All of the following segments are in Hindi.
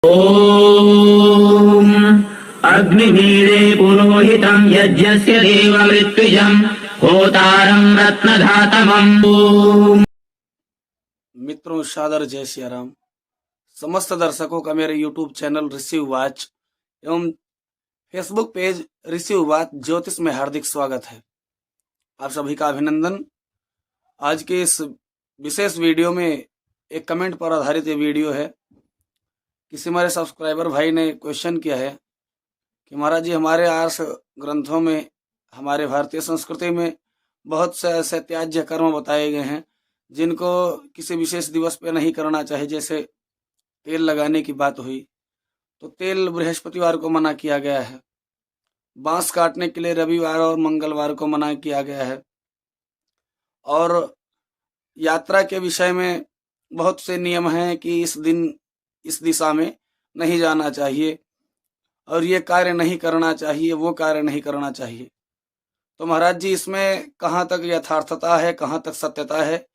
ॐ अग्निवीरे पुरोहितं यज्ञस्य देवमृत्युजं होतारं रत्नधातमम्। मित्रों, सादर जय सिया राम। समस्त दर्शकों का मेरे YouTube चैनल रिसीव वॉच एवं फेसबुक पेज रिसीव वॉच ज्योतिष में हार्दिक स्वागत है। आप सभी का अभिनंदन। आज के इस विशेष वीडियो में एक कमेंट पर आधारित ये वीडियो है। किसी हमारे सब्सक्राइबर भाई ने क्वेश्चन किया है कि महाराज जी, हमारे आर्ष ग्रंथों में, हमारे भारतीय संस्कृति में बहुत से ऐसे त्याज्य कर्म बताए गए हैं जिनको किसी विशेष दिवस पे नहीं करना चाहिए। जैसे तेल लगाने की बात हुई तो तेल बृहस्पतिवार को मना किया गया है। बांस काटने के लिए रविवार और मंगलवार को मना किया गया है। और यात्रा के विषय में बहुत से नियम हैं कि इस दिन इस दिशा में नहीं जाना चाहिए और ये कार्य नहीं करना चाहिए, वो कार्य नहीं करना चाहिए। तो महाराज जी, इसमें कहाँ तक यथार्थता है, कहाँ तक सत्यता है,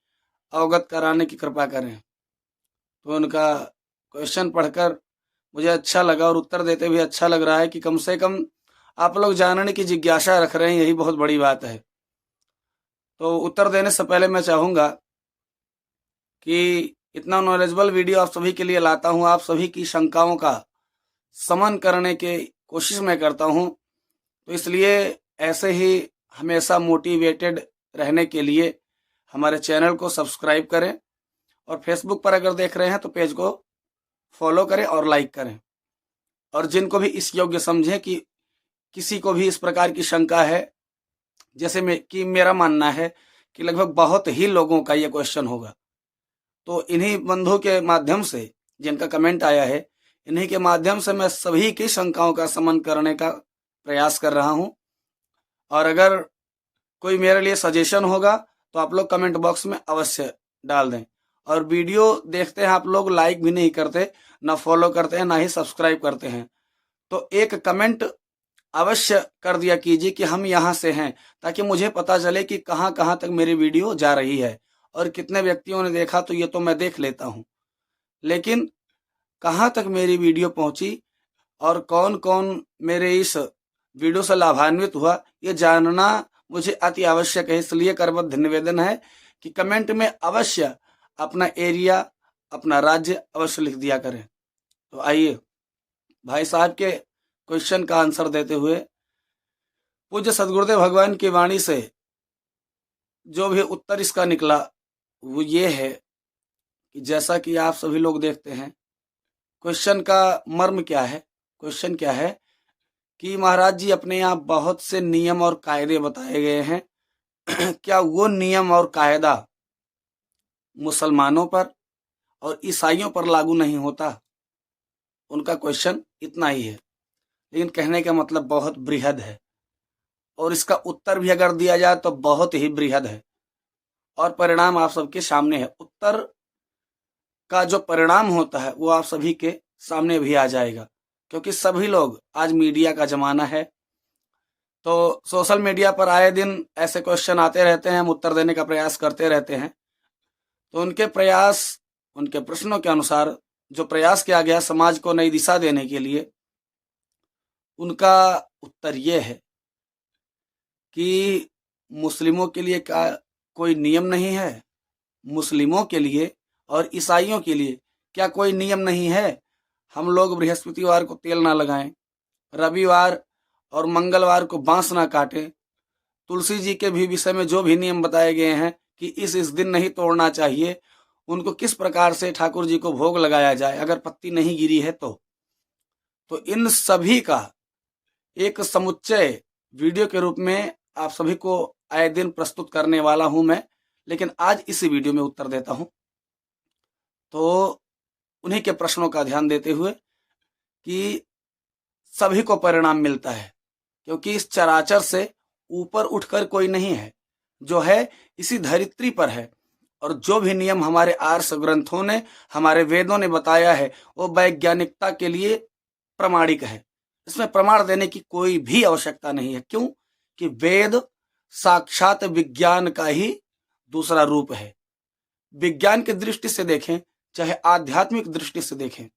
अवगत कराने की कृपा करें। तो उनका क्वेश्चन पढ़कर मुझे अच्छा लगा और उत्तर देते हुए अच्छा लग रहा है कि कम से कम आप लोग जानने की जिज्ञासा रख रहे हैं, यही बहुत बड़ी बात है। तो उत्तर देने से पहले मैं चाहूँगा कि इतना नॉलेजेबल वीडियो आप सभी के लिए लाता हूँ, आप सभी की शंकाओं का समन करने की कोशिश मैं करता हूँ। तो इसलिए ऐसे ही हमेशा मोटिवेटेड रहने के लिए हमारे चैनल को सब्सक्राइब करें और फेसबुक पर अगर देख रहे हैं तो पेज को फॉलो करें और लाइक करें। और जिनको भी इस योग्य समझें कि किसी को भी इस प्रकार की शंका है, जैसे मेरा मानना है कि लगभग बहुत ही लोगों का ये क्वेश्चन होगा, तो इन्हीं बंधु के माध्यम से, जिनका कमेंट आया है, इन्हीं के माध्यम से मैं सभी की शंकाओं का समन करने का प्रयास कर रहा हूं। और अगर कोई मेरे लिए सजेशन होगा तो आप लोग कमेंट बॉक्स में अवश्य डाल दें। और वीडियो देखते हैं आप लोग, लाइक भी नहीं करते, ना फॉलो करते हैं, ना ही सब्सक्राइब करते हैं, तो एक कमेंट अवश्य कर दिया कीजिए कि हम यहाँ से हैं, ताकि मुझे पता चले कि कहाँ कहाँ तक मेरी वीडियो जा रही है और कितने व्यक्तियों ने देखा। तो ये तो मैं देख लेता हूँ, लेकिन कहाँ तक मेरी वीडियो पहुंची और कौन कौन मेरे इस वीडियो से लाभान्वित हुआ, ये जानना मुझे अति आवश्यक है। इसलिए करबद्ध निवेदन है कि कमेंट में अवश्य अपना एरिया, अपना राज्य अवश्य लिख दिया करें। तो आइए भाई साहब के क्वेश्चन का आंसर देते हुए पूज्य सदगुरुदेव भगवान की वाणी से जो भी उत्तर इसका निकला वो ये है कि जैसा कि आप सभी लोग देखते हैं, क्वेश्चन का मर्म क्या है। क्वेश्चन क्या है कि महाराज जी, अपने यहाँ बहुत से नियम और कायदे बताए गए हैं क्या वो नियम और कायदा मुसलमानों पर और ईसाइयों पर लागू नहीं होता? उनका क्वेश्चन इतना ही है, लेकिन कहने का मतलब बहुत बृहद है और इसका उत्तर भी अगर दिया जाए तो बहुत ही बृहद है। और परिणाम आप सबके सामने है। उत्तर का जो परिणाम होता है वो आप सभी के सामने भी आ जाएगा, क्योंकि सभी लोग, आज मीडिया का जमाना है, तो सोशल मीडिया पर आए दिन ऐसे क्वेश्चन आते रहते हैं, हम उत्तर देने का प्रयास करते रहते हैं। तो उनके प्रयास, उनके प्रश्नों के अनुसार जो प्रयास किया गया समाज को नई दिशा देने के लिए, उनका उत्तर ये है कि मुस्लिमों के लिए क्या कोई नियम नहीं है? मुस्लिमों के लिए और ईसाइयों के लिए क्या कोई नियम नहीं है? हम लोग बृहस्पतिवार को तेल ना लगाएं, रविवार और मंगलवार को बांस ना काटें, तुलसी जी के भी विषय में जो भी नियम बताए गए हैं कि इस दिन नहीं तोड़ना चाहिए, उनको किस प्रकार से ठाकुर जी को भोग लगाया जाए अगर पत्ती नहीं गिरी है तो इन सभी का एक समुच्चय वीडियो के रूप में आप सभी को आए दिन प्रस्तुत करने वाला हूं मैं। लेकिन आज इसी वीडियो में उत्तर देता हूं, तो उन्हीं के प्रश्नों का ध्यान देते हुए कि सभी को परिणाम मिलता है, क्योंकि इस चराचर से ऊपर उठकर कोई नहीं है, जो है इसी धरित्री पर है। और जो भी नियम हमारे आर्ष ग्रंथों ने, हमारे वेदों ने बताया है, वो वैज्ञानिकता के लिए प्रमाणिक है। इसमें प्रमाण देने की कोई भी आवश्यकता नहीं है। क्यों? कि वेद साक्षात विज्ञान का ही दूसरा रूप है। विज्ञान की दृष्टि से देखें, चाहे आध्यात्मिक दृष्टि से देखें,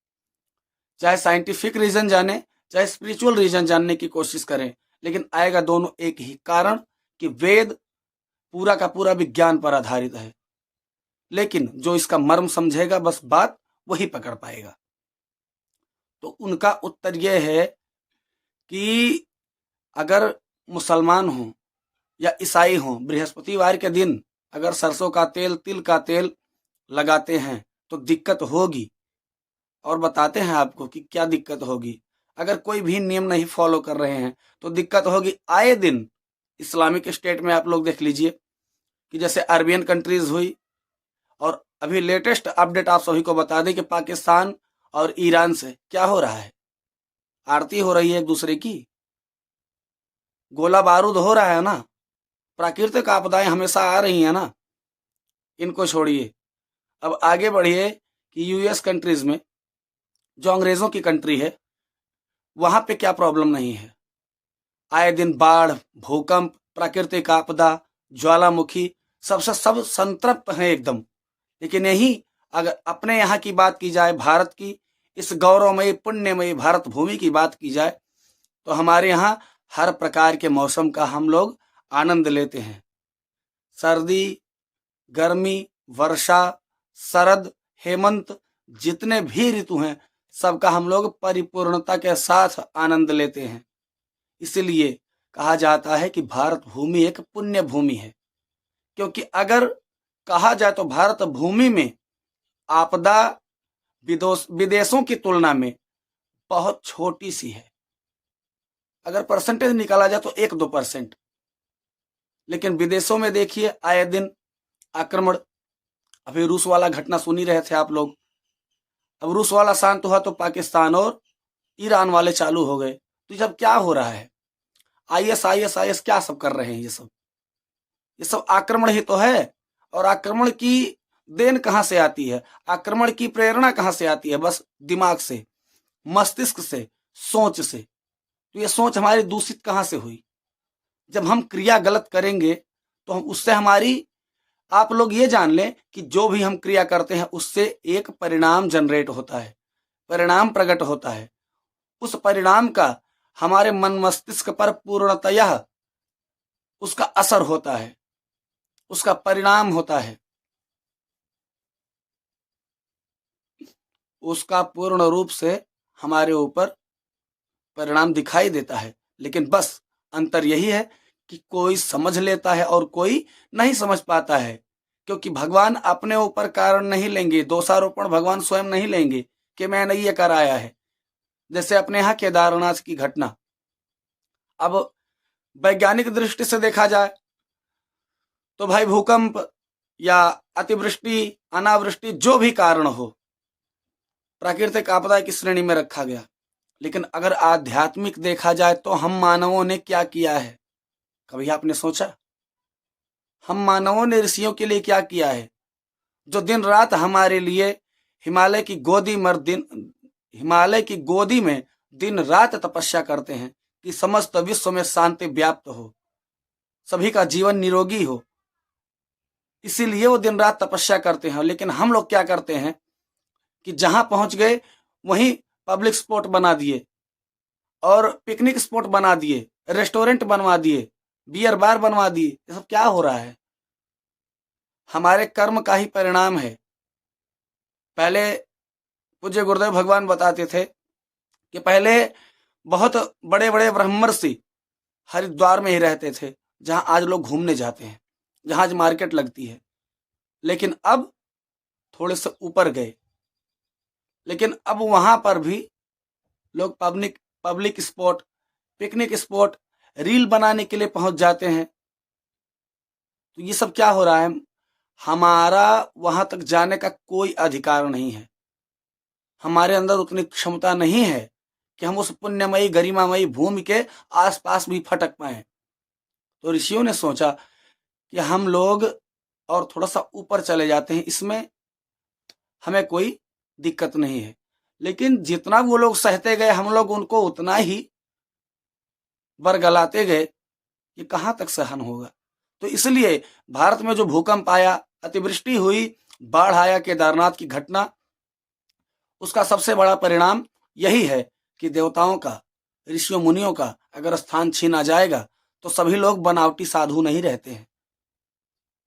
चाहे साइंटिफिक रीजन जाने, चाहे स्पिरिचुअल रीजन जानने की कोशिश करें, लेकिन आएगा दोनों एक ही कारण कि वेद पूरा का पूरा विज्ञान पर आधारित है। लेकिन जो इसका मर्म समझेगा बस बात वही पकड़ पाएगा। तो उनका उत्तर यह है कि अगर मुसलमान हो या ईसाई हो, बृहस्पतिवार के दिन अगर सरसों का तेल, तिल का तेल लगाते हैं तो दिक्कत होगी। और बताते हैं आपको कि क्या दिक्कत होगी। अगर कोई भी नियम नहीं फॉलो कर रहे हैं तो दिक्कत होगी। आए दिन इस्लामिक स्टेट में आप लोग देख लीजिए कि जैसे अरबियन कंट्रीज हुई, और अभी लेटेस्ट अपडेट आप सभी को बता दें कि पाकिस्तान और ईरान से क्या हो रहा है, आरती हो रही है एक दूसरे की, गोला बारूद हो रहा है ना। प्राकृतिक आपदाएं हमेशा आ रही हैं ना, इनको छोड़िए। अब आगे बढ़िए कि यूएस कंट्रीज में, जो अंग्रेजों की कंट्री है, वहां पे क्या प्रॉब्लम नहीं है। आए दिन बाढ़, भूकंप, प्राकृतिक आपदा, ज्वालामुखी, सबसे सब संतृप्त हैं एकदम। लेकिन यही अगर अपने यहाँ की बात की जाए, भारत की इस गौरवमयी पुण्यमयी भारत भूमि की बात की जाए, तो हमारे यहाँ हर प्रकार के मौसम का हम लोग आनंद लेते हैं। सर्दी, गर्मी, वर्षा, शरद, हेमंत, जितने भी ऋतु हैं सबका हम लोग परिपूर्णता के साथ आनंद लेते हैं। इसलिए कहा जाता है कि भारत भूमि एक पुण्य भूमि है, क्योंकि अगर कहा जाए तो भारत भूमि में आपदा विदेशों की तुलना में बहुत छोटी सी है। अगर परसेंटेज निकाला जाए तो 1-2%। लेकिन विदेशों में देखिए आए दिन आक्रमण, अभी रूस वाला घटना सुन ही रहे थे आप लोग। अब रूस वाला शांत हुआ तो पाकिस्तान और ईरान वाले चालू हो गए। तो ये सब क्या हो रहा है? आईएस क्या सब कर रहे हैं? ये सब आक्रमण ही तो है। और आक्रमण की देन कहां से आती है? आक्रमण की प्रेरणा कहां से आती है? बस दिमाग से, मस्तिष्क से, सोच से। तो ये सोच हमारी दूषित कहां से हुई? जब हम क्रिया गलत करेंगे तो हम उससे हमारी, आप लोग ये जान लें कि जो भी हम क्रिया करते हैं उससे एक परिणाम जनरेट होता है, परिणाम प्रकट होता है। उस परिणाम का हमारे मन मस्तिष्क पर पूर्णतया उसका असर होता है, उसका परिणाम होता है, उसका पूर्ण रूप से हमारे ऊपर परिणाम दिखाई देता है। लेकिन बस अंतर यही है कि कोई समझ लेता है और कोई नहीं समझ पाता है, क्योंकि भगवान अपने ऊपर कारण नहीं लेंगे, दोषारोपण भगवान स्वयं नहीं लेंगे कि मैंने ये कराया है। जैसे अपने यहाँ केदारनाथ की घटना, अब वैज्ञानिक दृष्टि से देखा जाए तो भाई भूकंप या अतिवृष्टि, अनावृष्टि, जो भी कारण हो, प्राकृतिक आपदा की श्रेणी में रखा गया। लेकिन अगर आध्यात्मिक देखा जाए तो हम मानवों ने क्या किया है? कभी आपने सोचा? हम मानवों ने ऋषियों के लिए क्या किया है, जो दिन रात हमारे लिए हिमालय की गोदी में दिन रात तपस्या करते हैं कि समस्त विश्व में शांति व्याप्त हो, सभी का जीवन निरोगी हो। इसीलिए वो दिन रात तपस्या करते हैं। लेकिन हम लोग क्या करते हैं कि जहां पहुंच गए वहीं पब्लिक स्पॉट बना दिए और पिकनिक स्पॉट बना दिए, रेस्टोरेंट बनवा दिए, बियर बार बनवा दिए। ये सब क्या हो रहा है? हमारे कर्म का ही परिणाम है। पहले पूज्य गुरुदेव भगवान बताते थे कि पहले बहुत बड़े बड़े ब्रह्मर्षि हरिद्वार में ही रहते थे, जहां आज लोग घूमने जाते हैं, जहां आज मार्केट लगती है। लेकिन अब थोड़े से ऊपर गए, लेकिन अब वहां पर भी लोग public spot, picnic spot, reel बनाने के लिए पहुंच जाते हैं। तो ये सब क्या हो रहा है? हमारा वहां तक जाने का कोई अधिकार नहीं है। हमारे अंदर उतनी क्षमता नहीं है कि हम उस पुण्यमयी गरिमामयी भूमि के आसपास भी फटक पाए। तो ऋषियों ने सोचा कि हम लोग और थोड़ा सा ऊपर चले जाते हैं, इसमें हमें कोई दिक्कत नहीं है। लेकिन जितना वो लोग सहते गए, हम लोग उनको उतना ही बरगलाते गए कि कहां तक सहन होगा। तो इसलिए भारत में जो भूकंप आया, अतिवृष्टि हुई, बाढ़ आया, केदारनाथ की घटना, उसका सबसे बड़ा परिणाम यही है कि देवताओं का, ऋषियों मुनियों का अगर स्थान छीना जाएगा तो सभी लोग बनावटी साधु नहीं रहते हैं।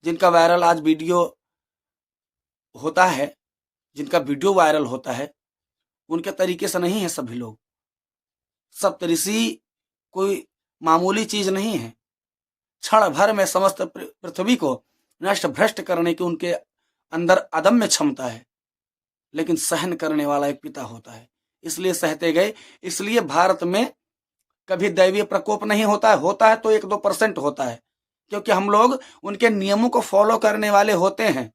जिनका वायरल आज वीडियो होता है, जिनका वीडियो वायरल होता है, उनके तरीके से नहीं है सभी लोग। सप्तऋषि कोई मामूली चीज नहीं है। क्षण भर में समस्त पृथ्वी को नष्ट भ्रष्ट करने की उनके अंदर अदम्य क्षमता है, लेकिन सहन करने वाला एक पिता होता है, इसलिए सहते गए। इसलिए भारत में कभी दैवीय प्रकोप नहीं होता है, होता है तो 1-2% होता है, क्योंकि हम लोग उनके नियमों को फॉलो करने वाले होते हैं।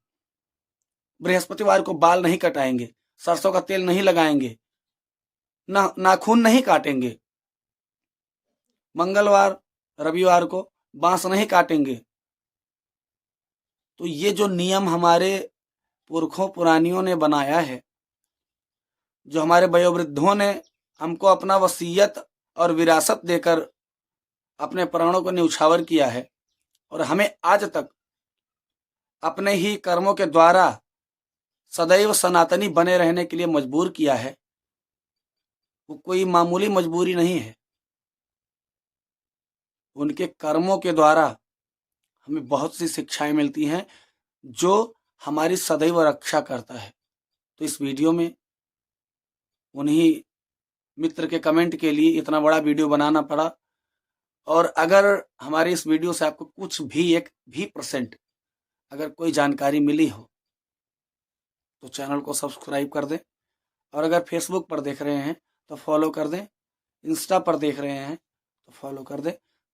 बृहस्पतिवार को बाल नहीं कटाएंगे, सरसों का तेल नहीं लगाएंगे, नाखून नहीं काटेंगे, मंगलवार रविवार को बांस नहीं काटेंगे। तो ये जो नियम हमारे पुरखों पुरानियों ने बनाया है, जो हमारे वयोवृद्धों ने हमको अपना वसीयत और विरासत देकर अपने प्राणों को न्यौछावर किया है, और हमें आज तक अपने ही कर्मों के द्वारा सदैव सनातनी बने रहने के लिए मजबूर किया है, वो कोई मामूली मजबूरी नहीं है। उनके कर्मों के द्वारा हमें बहुत सी शिक्षाएं मिलती हैं जो हमारी सदैव रक्षा करता है। तो इस वीडियो में उन्हीं मित्र के कमेंट के लिए इतना बड़ा वीडियो बनाना पड़ा। और अगर हमारे इस वीडियो से आपको कुछ भी 1% अगर कोई जानकारी मिली हो तो चैनल को सब्सक्राइब कर दें, और अगर फेसबुक पर देख रहे हैं तो फॉलो कर दें, इंस्टा पर देख रहे हैं तो फॉलो कर दें,